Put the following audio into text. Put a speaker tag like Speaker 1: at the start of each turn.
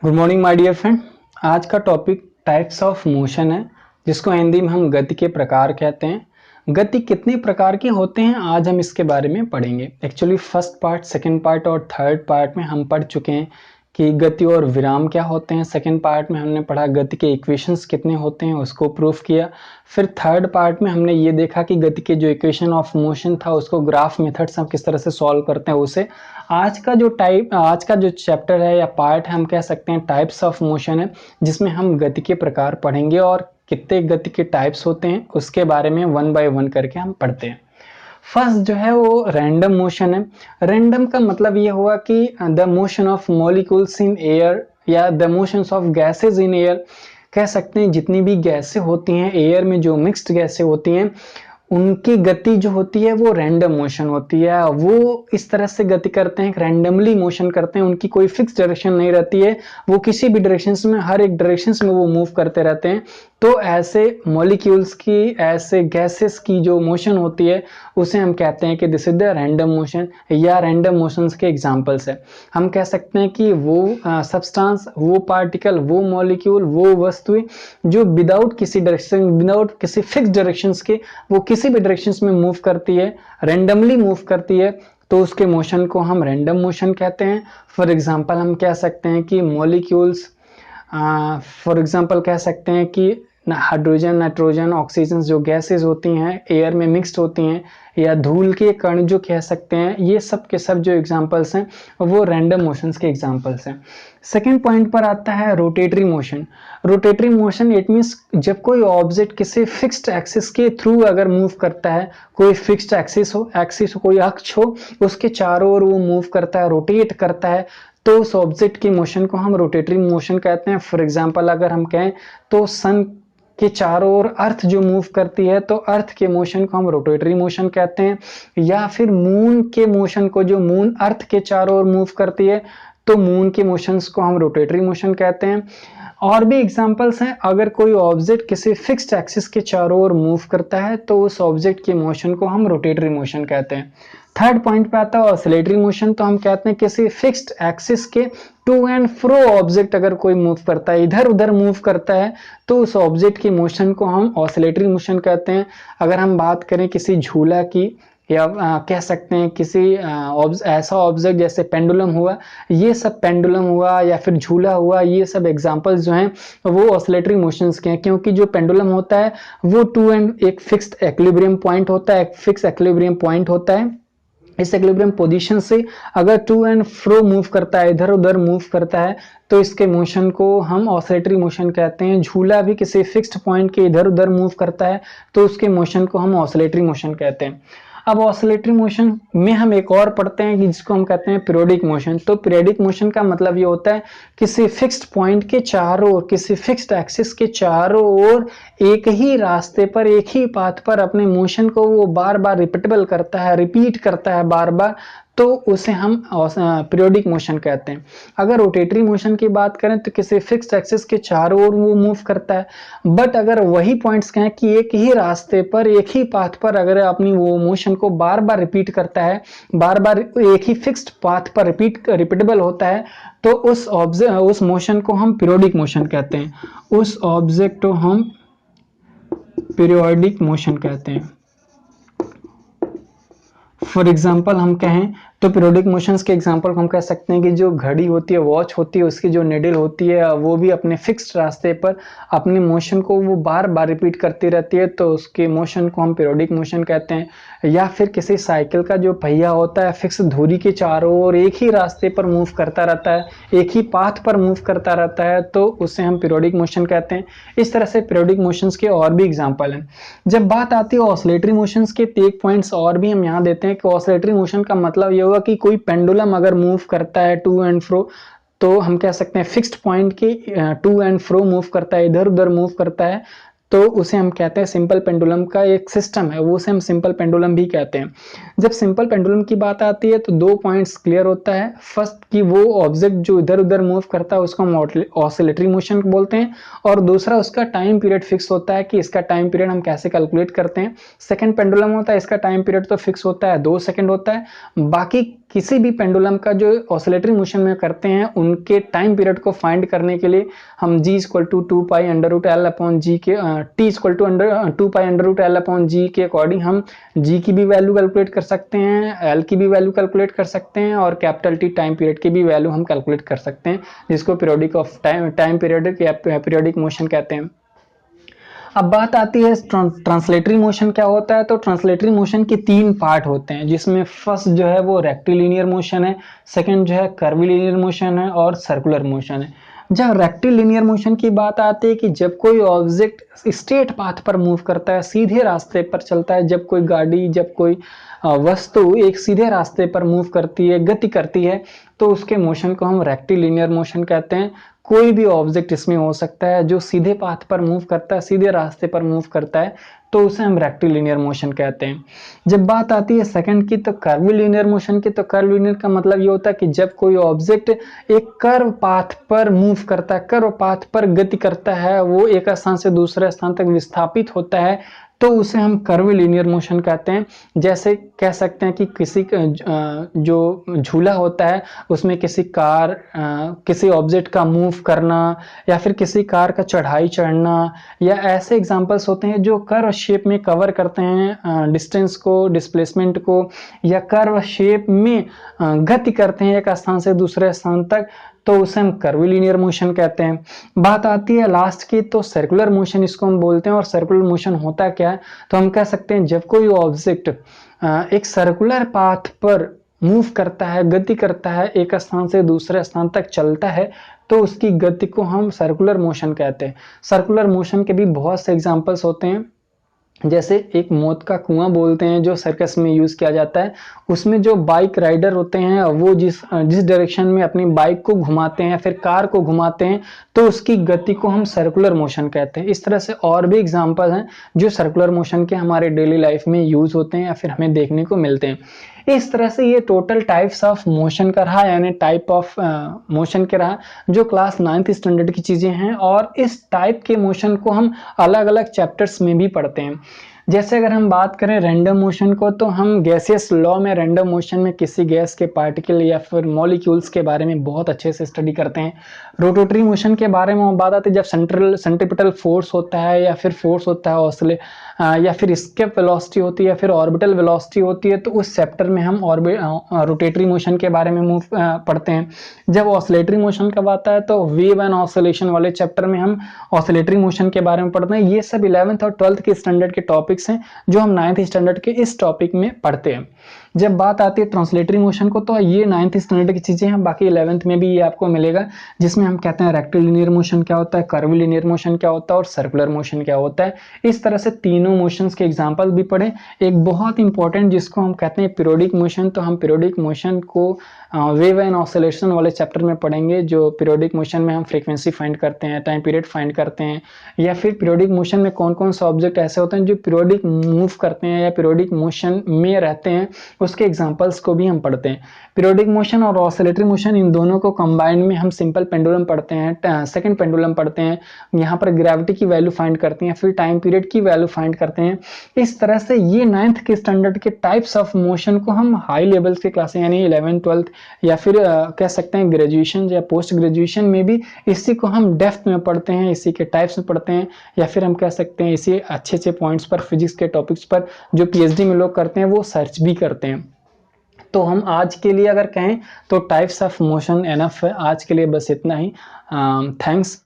Speaker 1: Good morning my dear friend. आज का topic types of motion है, जिसको हिंदी में हम गति के प्रकार कहते हैं। गति कितने प्रकार के होते हैं आज हम इसके बारे में पढ़ेंगे। Actually first part, second part और थर्ड पार्ट में हम पढ़ चुके हैं कि गति और विराम क्या होते हैं। सेकंड पार्ट में हमने पढ़ा गति के इक्वेशंस कितने होते हैं, उसको प्रूफ किया। फिर थर्ड पार्ट में हमने ये देखा कि गति के जो इक्वेशन ऑफ मोशन था उसको ग्राफ मेथड से हम किस तरह से सॉल्व करते हैं उसे। आज का जो चैप्टर है या पार्ट है, हम कह सकते हैं टाइप्स ऑफ मोशन है, जिसमें हम गति के प्रकार पढ़ेंगे और कितने गति के टाइप्स होते हैं उसके बारे में वन बाय वन करके हम पढ़ते हैं। फर्स्ट जो है वो रैंडम मोशन है। रैंडम का मतलब ये हुआ कि the motion of molecules in air या the motions of gases in air. कह सकते हैं जितनी भी गैसें होती हैं एयर में, जो मिक्स्ड गैसें होती हैं, उनकी गति जो होती है वो रैंडम मोशन होती है। वो इस तरह से गति करते हैं, रैंडमली मोशन करते हैं, उनकी कोई फिक्स डायरेक्शन नहीं रहती है, वो किसी भी डायरेक्शंस में, हर एक डायरेक्शंस में वो मूव करते रहते हैं। तो ऐसे मॉलिक्यूल्स की, ऐसे गैसेस की जो मोशन होती है उसे हम कहते हैं कि this is the random motion या रैंडम मोशंस के एग्जांपल्स है। हम कह सकते हैं कि वो सब्सटेंस, वो पार्टिकल, वो मॉलिक्यूल, वो वस्तुएं जो विदाउट किसी डायरेक्शन, विदाउट किसी फिक्स डायरेक्शंस के, वो किसी भी डायरेक्शंस में मूव करती है, रैंडमली मूव करती है, तो उसके मोशन को हम रैंडम मोशन कहते हैं। फॉर एग्जांपल हम कह सकते हैं कि मॉलिक्यूल्स, फॉर एग्जांपल कह सकते हैं कि हाइड्रोजन, नाइट्रोजन, ऑक्सीजन जो गैसेस होती हैं एयर में मिक्स्ड होती हैं, या धूल के कण जो कह सकते हैं, ये सब के सब जो एग्जांपल्स हैं वो रैंडम मोशंस के एग्जांपल्स हैं। सेकंड पॉइंट पर आता है rotatory motion. Rotatory motion it means जब कोई ऑब्जेक्ट किसी फिक्स्ड एक्सिस के थ्रू अगर मूव करता है, कोई फिक्स्ड एक्सिस हो, कोई अक्ष हो, उसके चारों ओर वो मूव करता है, रोटेट करता है, तो उस ऑब्जेक्ट की मोशन को हम रोटेटरी मोशन कहते हैं। फॉर एग्जांपल अगर हम कहें तो सन के चारों ओर अर्थ जो मूव करती है, तो अर्थ के मोशन को हम रोटेटरी मोशन कहते हैं। या फिर मून के मोशन को, जो मून अर्थ के चारों ओर मूव करती है, तो मून के मोशंस को हम रोटेटरी मोशन कहते हैं। और भी एग्जांपल्स हैं, अगर कोई ऑब्जेक्ट किसी फिक्स्ड एक्सिस के चारों ओर मूव करता है तो उस ऑब्जेक्ट के मोशन को हम रोटेटरी मोशन कहते हैं। थर्ड पॉइंट पे आता है ऑसिलेटरी मोशन। तो हम कहते हैं किसी फिक्स्ड एक्सिस के टू एंड फ्रो ऑब्जेक्ट अगर कोई मूव करता है, इधर उधर मूव करता है, तो उस ऑब्जेक्ट की मोशन को हम ऑसिलेटरी मोशन कहते हैं। अगर हम बात करें किसी झूला की, या कह सकते हैं किसी ऐसा ऑब्जेक्ट जैसे पेंडुलम हुआ, ये सब पेंडुलम हुआ या फिर झूला हुआ, ये सब एग्जांपल्स जो हैं वो ऑसिलेटरी मोशंस के हैं। क्योंकि जो पेंडुलम होता है वो टू एंड एक फिक्स्ड एक्विलिब्रियम पॉइंट होता है, एक फिक्स एक्विलिब्रियम पॉइंट होता है। इस एक्विलिब्रियम पोजीशन से अगर टू एंड फ्रो मूव करता है, इधर उधर मूव करता है, तो इसके मोशन को हम ऑसिलेटरी मोशन कहते हैं। झूला भी किसी फिक्स्ड पॉइंट के इधर उधर मूव करता है, तो उसके मोशन को हम ऑसिलेटरी मोशन कहते हैं। अब ऑसिलेटरी मोशन में हम एक और पढ़ते हैं कि जिसको हम कहते हैं पीरियोडिक मोशन। तो पीरियोडिक मोशन का मतलब ये होता है किसी फिक्स्ड पॉइंट के चारों ओर, किसी फिक्स्ड एक्सिस के चारों ओर एक ही रास्ते पर, एक ही पाथ पर अपने मोशन को वो बार बार रिपीटेबल करता है, रिपीट करता है बार बार, तो उसे हम पीरियोडिक मोशन कहते हैं। अगर रोटेटरी मोशन की बात करें तो किसी फिक्स्ड एक्सिस के चारों ओर वो मूव करता है, बट अगर वही पॉइंट्स कहें कि एक ही रास्ते पर, एक ही पाथ पर अगर अपनी वो मोशन को बार बार रिपीट करता है, बार बार एक ही फिक्स्ड पाथ पर रिपीटेबल होता है, तो उस मोशन को हम पीरियोडिक मोशन कहते हैं। उस ऑब्जेक्ट को हम पीरियोडिक मोशन कहते हैं। फॉर एग्जाम्पल हम कहें तो पीरियोडिक मोशंस के एग्जांपल हम कह सकते हैं कि जो घड़ी होती है, वॉच होती है, उसकी जो निडल होती है वो भी अपने फिक्स्ड रास्ते पर अपने मोशन को वो बार बार रिपीट करती रहती है, तो उसके मोशन को हम पीरियोडिक मोशन कहते हैं। या फिर किसी साइकिल का जो पहिया होता है फिक्स धुरी के चारों ओर एक ही रास्ते पर मूव करता रहता है, एक ही पाथ पर मूव करता रहता है, तो उसे हम पीरियोडिक मोशन कहते हैं। इस तरह से पीरियोडिक मोशंस के और भी एग्जाम्पल हैं। जब बात आती है ऑसिलेटरी मोशंस के, एक पॉइंट्स और भी हम यहाँ देते हैं कि ऑसिलेटरी मोशन का मतलब ये होगा कि कोई पेंडुलम अगर मूव करता है टू एंड फ्रो, तो हम कह सकते हैं फिक्स्ड पॉइंट के टू एंड फ्रो मूव करता है, इधर उधर मूव करता है, तो उसे हम कहते हैं सिंपल पेंडुलम का एक सिस्टम है, वो उसे हम सिंपल पेंडुलम भी कहते हैं। जब सिंपल पेंडुलम की बात आती है तो दो पॉइंट्स क्लियर होता है। फर्स्ट कि वो ऑब्जेक्ट जो इधर उधर मूव करता है उसको हम ऑसिलेटरी मोशन बोलते हैं, और दूसरा उसका टाइम पीरियड फिक्स होता है कि इसका टाइम पीरियड हम कैसे कैलकुलेट करते हैं। सेकंड पेंडुलम होता है, इसका टाइम पीरियड तो फिक्स होता है, 2 सेकंड होता है, बाकी किसी भी पेंडुलम का जो ऑसिलेटरी मोशन में करते हैं उनके टाइम पीरियड को फाइंड करने के लिए हम g इक्वल टू 2π√L/g के t इक्वल टू 2π√L/g के अकॉर्डिंग हम g की भी वैल्यू कैलकुलेट कर सकते हैं, l की भी वैल्यू कैलकुलेट कर सकते हैं और कैपिटल T टाइम पीरियड की भी वैल्यू हम कैलकुलेट कर सकते हैं, जिसको पीरियोडिक ऑफ टाइम पीरियड या पीरियोडिक मोशन कहते हैं। अब बात आती है ट्रांसलेटरी मोशन क्या होता है। तो ट्रांसलेटरी मोशन के 3 पार्ट होते हैं, जिसमें फर्स्ट जो है वो रेक्टिलिनियर मोशन है, सेकंड जो है कर्विलिनियर मोशन है और सर्कुलर मोशन है। जब रेक्टिलिनियर मोशन की बात आती है कि जब कोई ऑब्जेक्ट स्ट्रेट पाथ पर मूव करता है, सीधे रास्ते पर चलता है, जब कोई गाड़ी, जब कोई वस्तु एक सीधे रास्ते पर मूव करती है, गति करती है, तो उसके मोशन को हम रेक्टिलिनियर मोशन कहते हैं। कोई भी ऑब्जेक्ट इसमें हो सकता है जो सीधे पाथ पर मूव करता है, सीधे रास्ते पर मूव करता है, तो उसे हम रेक्टिलिनियर मोशन कहते हैं। जब बात आती है सेकंड की, तो कर्विलिनियर मोशन की, तो कर्विलिनियर का मतलब ये होता है कि जब कोई ऑब्जेक्ट एक कर्व पाथ पर मूव करता है, कर्व पाथ पर गति करता है, वो एक स्थान से दूसरे स्थान तक विस्थापित होता है, तो उसे हम कर्विलिनियर मोशन कहते हैं। जैसे कह सकते हैं कि किसी जो झूला होता है उसमें किसी कार, किसी ऑब्जेक्ट का मूव करना या फिर किसी कार का चढ़ाई चढ़ना, या ऐसे एग्जांपल्स होते हैं जो कर्व शेप में कवर करते हैं डिस्टेंस को, डिस्प्लेसमेंट को, या कर्व शेप में गति करते हैं एक स्थान से दूसरे स्थान तक, तो उसे हम कर्विलिनियर मोशन कहते हैं। बात आती है लास्ट की, तो सर्कुलर मोशन इसको हम बोलते हैं। और सर्कुलर मोशन होता क्या है, तो हम कह सकते हैं जब कोई ऑब्जेक्ट एक सर्कुलर पाथ पर मूव करता है, गति करता है, एक स्थान से दूसरे स्थान तक चलता है, तो उसकी गति को हम सर्कुलर मोशन कहते हैं। सर्कुलर मोशन के भी बहुत से एग्जांपल्स होते हैं, जैसे एक मौत का कुआं बोलते हैं जो सर्कस में यूज किया जाता है। उसमें जो बाइक राइडर होते हैं वो जिस डायरेक्शन में अपनी बाइक को घुमाते हैं या फिर कार को घुमाते हैं, तो उसकी गति को हम सर्कुलर मोशन कहते हैं। इस तरह से और भी एग्जांपल हैं जो सर्कुलर मोशन के हमारे डेली लाइफ में यूज होते हैं या फिर हमें देखने को मिलते हैं। इस तरह से ये टोटल टाइप्स ऑफ मोशन का रहा, यानी टाइप ऑफ मोशन के रहा, जो क्लास 9th स्टैंडर्ड की चीजें हैं। और इस टाइप के मोशन को हम अलग अलग चैप्टर्स में भी पढ़ते हैं। जैसे अगर हम बात करें रैंडम मोशन को, तो हम गैसियस लॉ में रैंडम मोशन में किसी गैस के पार्टिकल या फिर मॉलिक्यूल्स के बारे में बहुत अच्छे से स्टडी करते हैं। रोटेटरी मोशन के बारे में बात आती है जब सेंट्रीपिटल फोर्स होता है या फिर फोर्स होता है ऑसिलेट या फिर एस्केप वेलोसिटी होती है या फिर ऑर्बिटल वेलोसिटी होती है, तो उस चैप्टर में हम रोटेटरी मोशन के बारे में पढ़ते हैं। जब ऑसिलेटरी मोशन का बात है तो वेव एंड ऑसिलेशन वाले चैप्टर में हम ऑसिलेटरी मोशन के बारे में पढ़ते हैं। ये सब 11th और 12th के स्टैंडर्ड के टॉपिक्स हैं जो हम 9th स्टैंडर्ड के इस टॉपिक में पढ़ते हैं। जब बात आती है ट्रांसलेटरी मोशन को, तो ये 9th स्टैंडर्ड की चीजें हैं, बाकी 11th में भी ये आपको मिलेगा, जिसमें हम कहते हैं रेक्टिलिनियर मोशन क्या होता है, कर्विलिनियर मोशन क्या होता है और सर्कुलर मोशन क्या होता है। इस तरह से तीनों मोशंस के एग्जांपल भी पढ़े। एक बहुत इंपॉर्टेंट जिसको हम कहते हैं पीरियोडिक मोशन, तो हम पीरियोडिक मोशन को वेव एंड ऑसिलेशन वाले चैप्टर में पढ़ेंगे। जो पीरियोडिक मोशन में हम फ्रीक्वेंसी फाइंड करते हैं, टाइम पीरियड फाइंड करते हैं, या फिर पीरियोडिक मोशन में कौन कौन से ऑब्जेक्ट ऐसे होते हैं जो पीरियोडिक मूव करते हैं या पीरियोडिक मोशन में रहते हैं, उसके एग्जांपल्स को भी हम पढ़ते हैं। पीरियोडिक मोशन और ऑसिलेटरी मोशन, इन दोनों को कंबाइन में हम सिंपल पेंडुलम पढ़ते हैं, सेकंड पेंडुलम पढ़ते हैं, यहाँ पर ग्रेविटी की वैल्यू फाइंड करते हैं, फिर टाइम पीरियड की वैल्यू फाइंड करते हैं। इस तरह से ये 9th के स्टैंडर्ड के टाइप्स ऑफ मोशन को हम हाई लेवल्स के क्लास यानी 11th 12th या फिर कह सकते हैं ग्रेजुएशन या पोस्ट ग्रेजुएशन में भी इसी को हम डेप्थ में पढ़ते हैं, इसी के टाइप्स में पढ़ते हैं, या फिर हम कह सकते हैं इसी अच्छे अच्छे पॉइंट्स पर, फिजिक्स के टॉपिक्स पर जो पीएचडी में लोग करते हैं वो सर्च भी करते हैं। तो हम आज के लिए अगर कहें तो टाइप्स ऑफ मोशन एनफ है। आज के लिए बस इतना ही। थैंक्स।